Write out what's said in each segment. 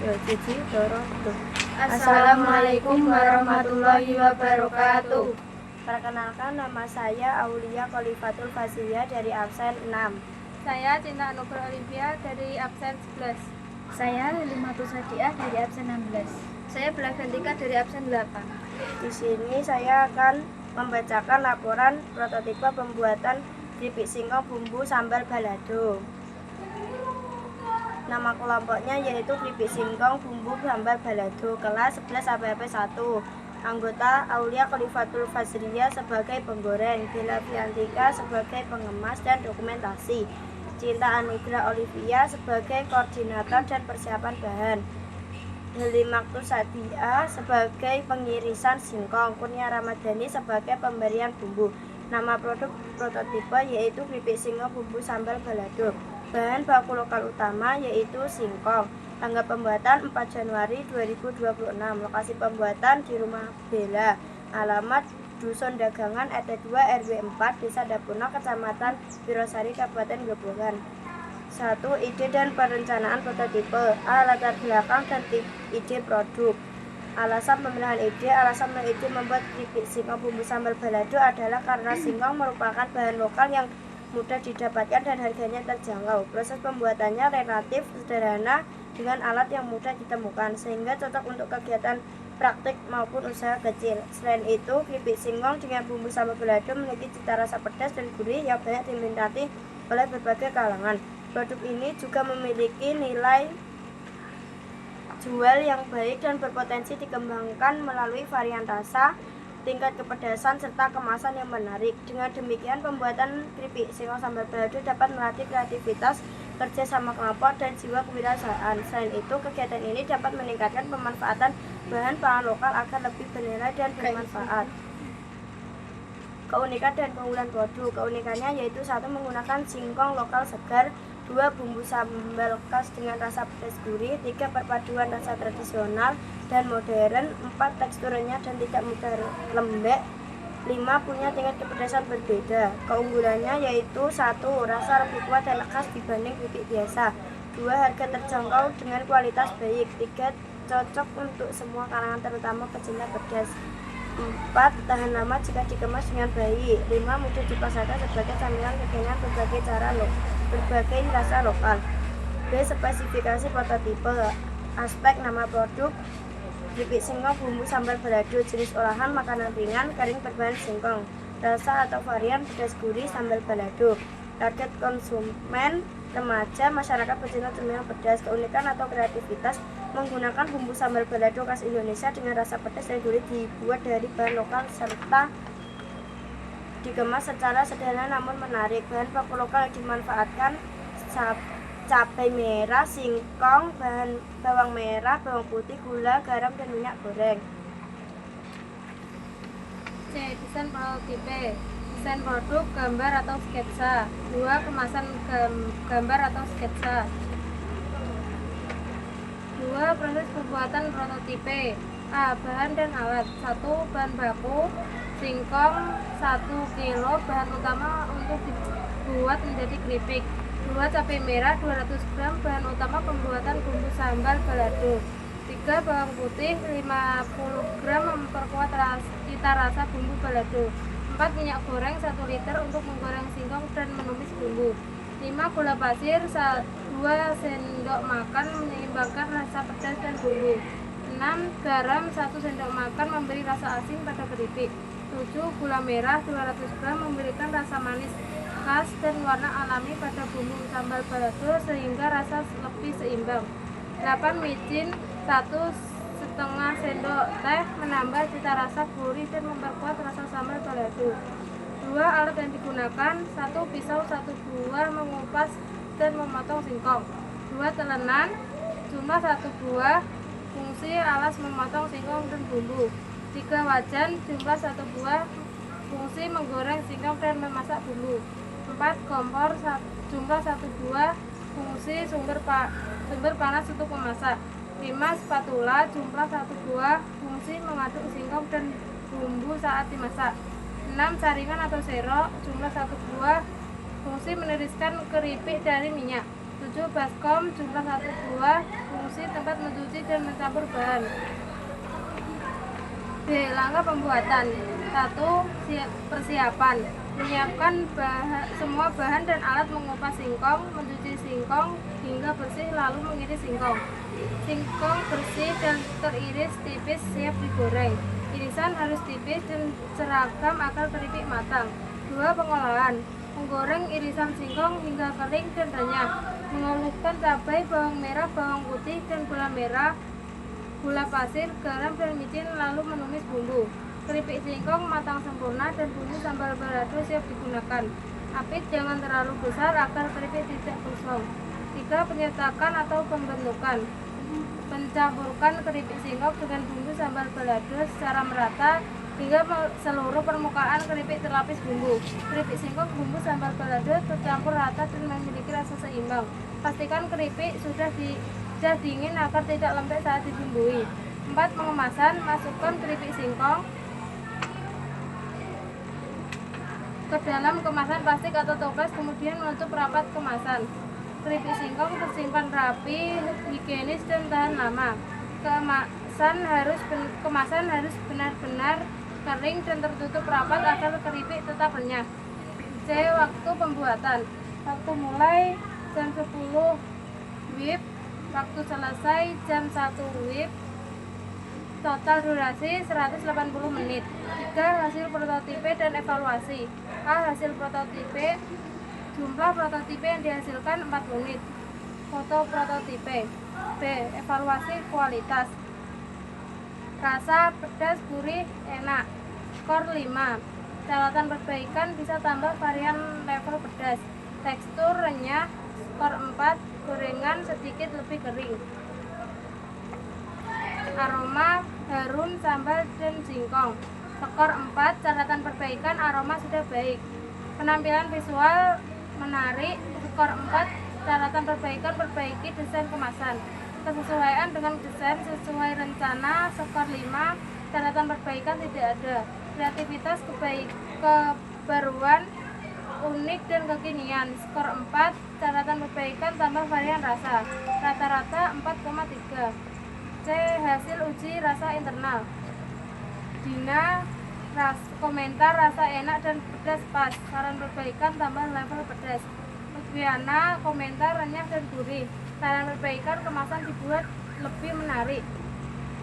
Yo siji loro tuh. Assalamualaikum warahmatullahi wabarakatuh. Perkenalkan, nama saya Aulia Khalifatul Faziliyah dari absen 6. Saya Cinta Anugrah Olivia dari absen 11. Saya Lilimatu Sadiah dari absen 16. Saya Belagantika dari absen 8. Di sini saya akan membacakan laporan prototipe pembuatan keripik singkong bumbu sambal balado. Nama kelompoknya yaitu keripik singkong bumbu sambal balado, kelas 11 APP 1. Anggota Aulia Khalifatul Faziliyah sebagai penggoreng, Bella Fiantika sebagai pengemas dan dokumentasi, Cinta Anugrah Olivia sebagai koordinator dan persiapan bahan, Lilimatu Sadiah sebagai pengirisan singkong, Kurnia Ramadhani sebagai pemberian bumbu. Nama produk prototipe yaitu keripik singkong bumbu sambal balado. Bahan baku lokal utama yaitu singkong. Tanggal pembuatan 4 Januari 2026. Lokasi pembuatan di Rumah Bella. Alamat Dusun Dagangan RT 2 RW 4 Desa Dapuna Kecamatan Wirosari Kabupaten Grobogan. 1. Ide dan perencanaan prototipe. A. Latar belakang dan ide produk. Alasan pemilihan ide. Alasan ide membuat keripik singkong bumbu sambal balado adalah karena singkong merupakan bahan lokal yang mudah didapatkan dan harganya terjangkau. Proses pembuatannya relatif sederhana dengan alat yang mudah ditemukan, sehingga cocok untuk kegiatan praktik maupun usaha kecil. Selain itu, keripik singkong dengan bumbu sambal balado memiliki cita rasa pedas dan gurih yang banyak diminati oleh berbagai kalangan. Produk ini juga memiliki nilai jual yang baik dan berpotensi dikembangkan melalui varian rasa, tingkat kepedasan, serta kemasan yang menarik. Dengan demikian, pembuatan keripik singkong sambal balado dapat melatih kreativitas, kerja sama kelompok, dan jiwa kewirausahaan. Selain itu, kegiatan ini dapat meningkatkan pemanfaatan bahan pangan lokal agar lebih bernilai dan bermanfaat. Keunikan dan keunggulan produk. Keunikannya yaitu 1. Menggunakan singkong lokal segar, 2. Bumbu sambal khas dengan rasa pedas gurih, 3. Perpaduan rasa tradisional dan modern, 4. Teksturnya dan tidak mudah lembek, 5. Punya tingkat kepedasan berbeda. Keunggulannya yaitu 1. Rasa lebih kuat dan khas dibanding keripik biasa, 2. Harga terjangkau dengan kualitas baik, 3. Cocok untuk semua kalangan terutama pecinta pedas, 4. Tahan lama jika dikemas dengan baik, 5. Mudah dipasarkan sebagai camilan dengan berbagai rasa lokal. B. Spesifikasi prototipe. Aspek nama produk: keripik singkong bumbu sambal balado, jenis olahan makanan ringan kering berbahan singkong, rasa atau varian pedas gurih sambal balado. Target konsumen remaja, masyarakat pecinta cemilan pedas. Keunikan atau kreativitas: menggunakan bumbu sambal balado khas Indonesia dengan rasa pedas dan gurih, dibuat dari bahan lokal serta dikemas secara sederhana namun menarik. Bahan baku lokal yang dimanfaatkan: cabai merah, singkong, bahan bawang merah, bawang putih, gula, garam, dan minyak goreng. C. Desain prototipe. Desain produk, gambar atau sketsa. 2. Kemasan gambar atau sketsa. 2. Proses pembuatan prototipe. A. Bahan dan alat. 1. Bahan baku singkong 1 kilo, bahan utama untuk dibuat menjadi keripik. 2. Cabai merah 200 gram, bahan utama pembuatan bumbu sambal balado. 3. Bawang putih 50 gram memperkuat cita rasa bumbu balado. 4. Minyak goreng 1 liter untuk menggoreng singkong dan menumis bumbu. 5. Gula pasir 2 sendok makan menyeimbangkan rasa pedas dan bumbu. 6. Garam 1 sendok makan memberi rasa asin pada keripik. 7. Gula merah 200 gram memberikan rasa manis khas dan warna alami pada bumbu sambal balado sehingga rasa lebih seimbang. 8. Micin 1,5 sendok teh menambah cita rasa gurih dan memperkuat rasa sambal balado. 2. Alat yang digunakan: 1. Pisau 1 buah mengupas dan memotong singkong. 2. Telenan jumlah 1 buah, fungsi alas memotong singkong dan bumbu. 3. Wajan jumlah 1 buah, fungsi menggoreng singkong dan memasak bumbu. 4. Kompor jumlah 1 buah, fungsi sumber panas untuk memasak. 5. Spatula jumlah 1 buah, fungsi mengaduk singkong dan bumbu saat dimasak. 6. Saringan atau serok jumlah 1 buah, fungsi meniriskan keripik dari minyak. 7. Baskom jumlah 1 buah, fungsi distribusi tempat mencuci dan mencampur bahan. B. Langkah pembuatan. 1. Persiapan. Menyiapkan semua bahan dan alat mengupas singkong, mencuci singkong hingga bersih lalu mengiris singkong. Singkong bersih dan teriris tipis siap digoreng. Irisan harus tipis dan seragam agar keripik matang. 2. Pengolahan. Menggoreng irisan singkong hingga kering dan renyah. Mengoleskan cabai, bawang merah, bawang putih, dan gula merah, gula pasir, garam, dan micin lalu menumis bumbu. Keripik singkong matang sempurna dan bumbu sambal balado siap digunakan. Api jangan terlalu besar agar keripik tidak gosong. 3. Penyetakan atau pembentukan. Mencampurkan keripik singkong dengan bumbu sambal balado secara merata hingga seluruh permukaan keripik terlapis bumbu. Keripik singkong bumbu sambal balado tercampur rata dan memiliki rasa seimbang. Pastikan keripik sudah dingin agar tidak lembek saat dibumbui. 4. Pengemasan. Masukkan keripik singkong ke dalam kemasan plastik atau toples, kemudian menutup rapat kemasan. Keripik singkong tersimpan rapi, higienis, dan tahan lama. Kemasan harus benar-benar kering dan tertutup rapat agar keripik tetap renyah. C. Waktu pembuatan. Waktu mulai jam 10 WIB, waktu selesai jam 1 WIB. Total durasi 180 menit. 3. Hasil prototipe dan evaluasi. A. Hasil prototipe. Jumlah prototipe yang dihasilkan 4 unit. Foto prototipe. B. Evaluasi kualitas. Rasa pedas, gurih, enak. Skor 5. Catatan perbaikan bisa tambah varian level pedas. Tekstur renyah. Skor 4. Gorengan sedikit lebih kering. Aroma, harum, sambal, dan singkong. Skor 4. Catatan perbaikan, aroma sudah baik. Penampilan visual menarik. Skor 4. Catatan perbaikan, perbaiki desain kemasan. Kesesuaian dengan desain sesuai rencana. Skor 5. Catatan perbaikan tidak ada. Kreativitas, kebaruan, unik, dan kekinian. Skor 4. Catatan perbaikan tambah varian rasa. Rata-rata 4,3. C. Hasil uji rasa internal. Dina, komentar rasa enak dan pedas pas. Saran perbaikan tambah level pedas. Lutfiana, komentar renyah dan gurih. Saran perbaikan kemasan dibuat lebih menarik.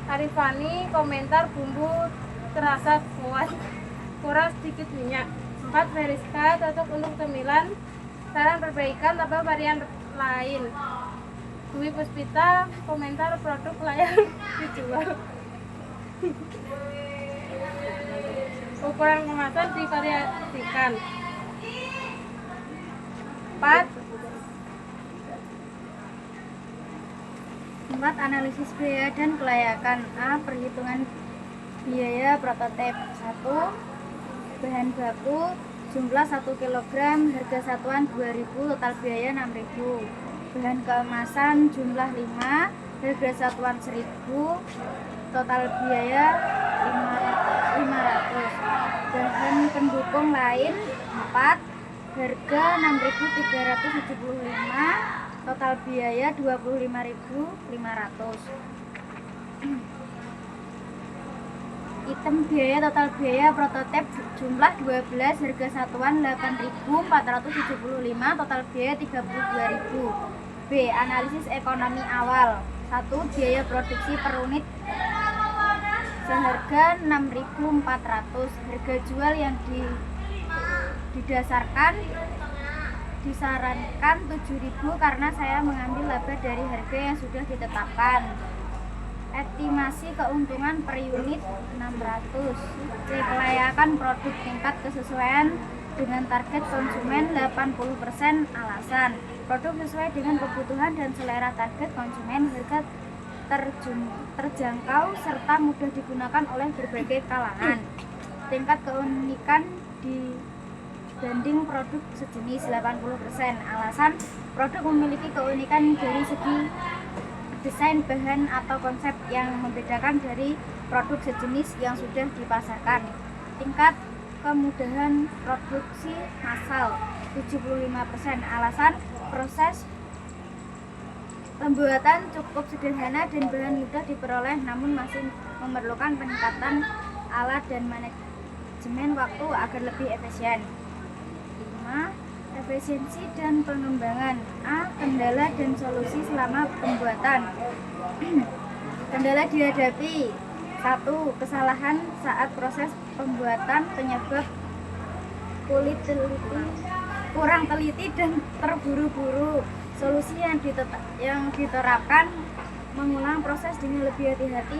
Arifani, komentar bumbu terasa kuat, kurang sedikit minyak. 4. Veriska, cocok untuk cemilan. Saran perbaikan tambah varian lain. Dwi Puspita, komentar produk layak dijual. Ukuran kemasan divariasikan. 4. Analisis biaya dan kelayakan. A. Perhitungan biaya prototip. 1. Bahan baku jumlah 1 kg, harga satuan 2.000, total biaya 6.000. Bahan kemasan jumlah 5, harga satuan 1.000, total biaya 500. Bahan pendukung lain 4, harga 6.375, total biaya 25.500. Item biaya total biaya prototip jumlah 12, harga satuan 8.475, total biaya 32.000. B. Analisis ekonomi awal. 1. Biaya produksi per unit seharga 6.400. Harga jual yang disarankan 7.000 karena saya mengambil laba dari harga yang sudah ditetapkan. Estimasi keuntungan per unit 600. C. Kelayakan produk, tingkat kesesuaian dengan target konsumen 80%. Alasan: produk sesuai dengan kebutuhan dan selera target konsumen, harga terjangkau serta mudah digunakan oleh berbagai kalangan. Tingkat keunikan dibanding produk sejenis 80%. Alasan: produk memiliki keunikan dari segi desain, bahan, atau konsep yang membedakan dari produk sejenis yang sudah dipasarkan. Tingkat kemudahan produksi massal 75%. Alasan: proses Pembuatan cukup sederhana dan bahan mudah diperoleh, namun masih memerlukan peningkatan alat dan manajemen waktu agar lebih efisien. 5. Efisiensi dan pengembangan. A. Kendala dan solusi selama pembuatan. Kendala dihadapi. 1. Kesalahan saat proses pembuatan penyebab kulit teliti, kurang teliti dan terburu-buru. Solusi yang diterapkan mengulang proses dengan lebih hati-hati.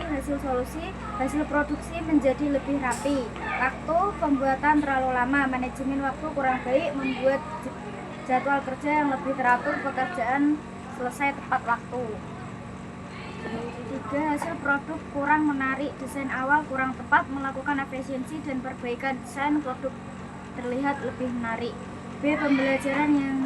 Hasil produksi menjadi lebih rapi. Waktu pembuatan terlalu lama, manajemen waktu kurang baik, membuat jadwal kerja yang lebih teratur, pekerjaan selesai tepat waktu. 3. Hasil produk kurang menarik, desain awal kurang tepat, melakukan efisiensi dan perbaikan desain produk terlihat lebih menarik. B. Pembelajaran yang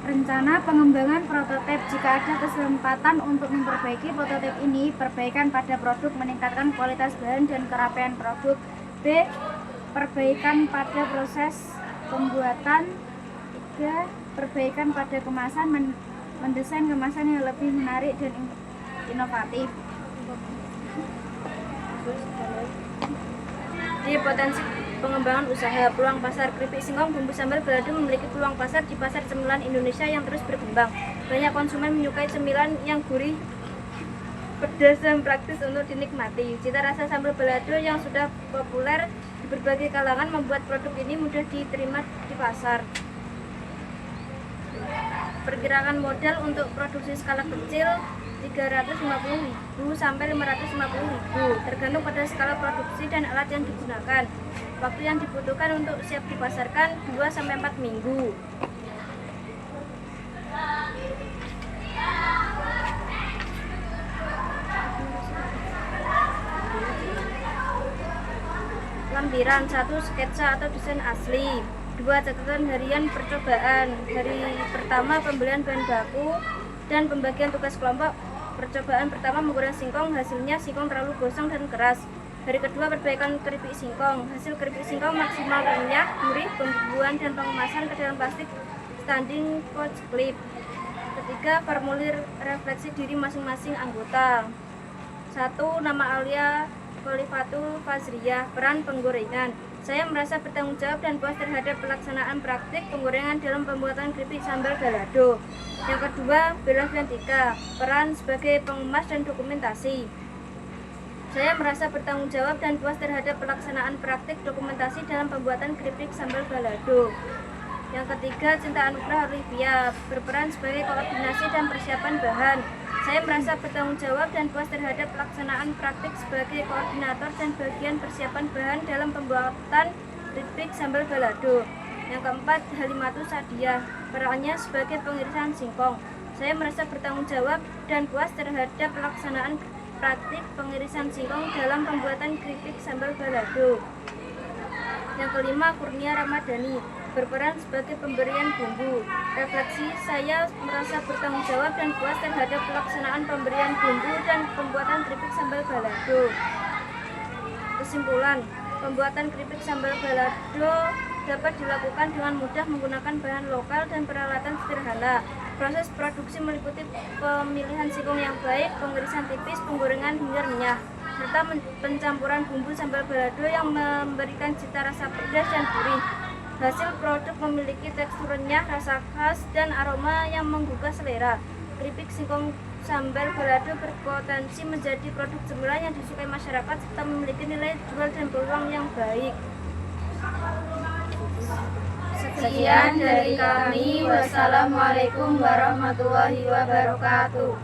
rencana pengembangan prototip. Jika ada kesempatan untuk memperbaiki prototip ini, perbaikan pada produk meningkatkan kualitas bahan dan kerapian produk. B. Perbaikan pada proses pembuatan. 3. Perbaikan pada kemasan, mendesain kemasan yang lebih menarik dan inovatif. Di potensi pengembangan usaha, peluang pasar. Keripik singkong bumbu sambal balado memiliki peluang pasar di pasar cemilan Indonesia yang terus berkembang. Banyak konsumen menyukai cemilan yang gurih, pedas dan praktis untuk dinikmati. Cita rasa sambal balado yang sudah populer di berbagai kalangan membuat produk ini mudah diterima di pasar. Perkiraan modal untuk produksi skala kecil 350.000 sampai 550.000, tergantung pada skala produksi dan alat yang digunakan. Waktu yang dibutuhkan untuk siap dipasarkan 2 sampai 4 minggu. Lampiran. 1. Sketsa atau desain asli. 2. Catatan harian percobaan. Hari pertama pembelian bahan baku dan pembagian tugas kelompok. Percobaan pertama menggoreng singkong, hasilnya singkong terlalu gosong dan keras. Hari kedua perbaikan keripik singkong. Hasil keripik singkong maksimal renyah, gurih, pembubuhan dan pengemasan ke dalam plastik standing pouch clip. Ketiga, formulir refleksi diri masing-masing anggota. 1. Nama Aulia Khalifatul Fazriyah. Peran penggorengan. Saya merasa bertanggung jawab dan puas terhadap pelaksanaan praktik penggorengan dalam pembuatan keripik sambal balado. Yang kedua, Bella Fiantika. Peran sebagai pengemas dan dokumentasi. Saya merasa bertanggung jawab dan puas terhadap pelaksanaan praktik dokumentasi dalam pembuatan keripik sambal balado. Yang ketiga, Cinta Anugrah Olivia. Berperan sebagai koordinasi dan persiapan bahan. Saya merasa bertanggung jawab dan puas terhadap pelaksanaan praktik sebagai koordinator dan bagian persiapan bahan dalam pembuatan keripik sambal balado. Yang keempat, Halimatus Sadiah. Perannya sebagai pengirisan singkong. Saya merasa bertanggung jawab dan puas terhadap pelaksanaan praktik pengirisan singkong dalam pembuatan keripik sambal balado. Yang kelima, Kurnia Ramadhani. Berperan sebagai pemberian bumbu. Refleksi, saya merasa bertanggung jawab dan puas terhadap pelaksanaan pemberian bumbu dan pembuatan keripik sambal balado. Kesimpulan, pembuatan keripik sambal balado dapat dilakukan dengan mudah menggunakan bahan lokal dan peralatan sederhana. Proses produksi meliputi pemilihan singkong yang baik, pengirisan tipis, penggorengan hingga renyah, serta pencampuran bumbu sambal balado yang memberikan cita rasa pedas dan gurih. Hasil produk memiliki tekstur renyah, rasa khas, dan aroma yang menggugah selera. Keripik singkong sambal balado berpotensi menjadi produk cemilan yang disukai masyarakat serta memiliki nilai jual dan peluang yang baik. Sekian dari kami. Wassalamualaikum warahmatullahi wabarakatuh.